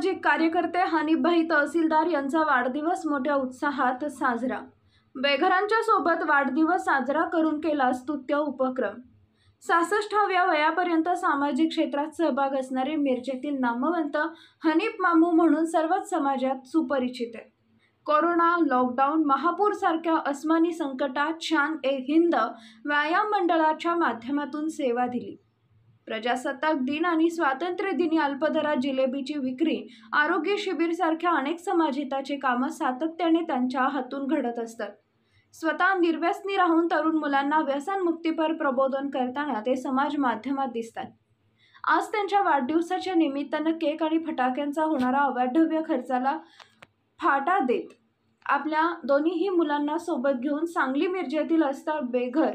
सामाजिक कार्यकर्ते हनीफभाई तहसीलदार यांचा वाढदिवस मोठ्या उत्साहात साजरा। बेघरांच्या सोबत वाढदिवस साजरा करून केला स्तुत्य उपक्रम। 66व्या वयापर्यंत सामाजिक क्षेत्रात सहभाग असणारे मिरजेतील नामवंत हनीफ मामू म्हणून सर्वच समाजात सुपरिचित आहेत। कोरोना, लॉकडाऊन, महापूर सारख्या अस्मानी संकटात शान-ए-हिंद व्यायाम मंडळाच्या माध्यमातून सेवा दिली। प्रजासत्ताक दिन आणि स्वातंत्र्य दिनी अल्पदरात जिलेबीची विक्री, आरोग्य शिबिर सारख्या अनेक समाजहिताचे कामं सातत्याने त्यांच्या हातून घडत असतात। स्वतः निर्व्यसनी राहून तरुण मुलांना व्यसनमुक्तीपर प्रबोधन करताना ते समाज माध्यमात दिसतात। आज त्यांच्या वाढदिवसाच्या निमित्तानं केक आणि फटाक्यांचा होणारा अवाढव्य खर्चाला फाटा देत आपल्या दोन्हीही मुलांना सोबत घेऊन सांगली मिरजेतील असता बेघर,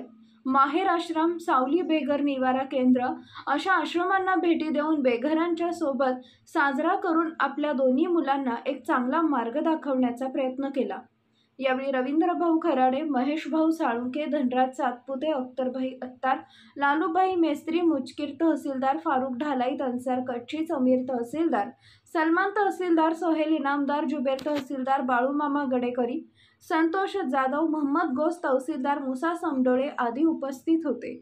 माहेर आश्रम, सावली बेघर निवारा केंद्र अशा आश्रमांना भेटी देऊन बेघरांच्या सोबत साजरा करून आपल्या दोन्ही मुलांना एक चांगला मार्ग दाखवण्याचा प्रयत्न केला। यावेळी रवींद्रभाऊ खराडे, महेशभाऊ साळुंखे, धनराज सातपुते, अख्तरभाई अत्तार, लालूभाई मेस्त्री, मुचकीर तहसीलदार, फारुख ढालाई, तन्सार कच्छी, समीर तहसीलदार, सलमान तहसीलदार, सोहेल इनामदार, जुबेर तहसीलदार, बाळूमामा गडेकरी, संतोष जाधव, मोहम्मद गोस तहसीलदार, मुसा समडोळे आदी उपस्थित होते।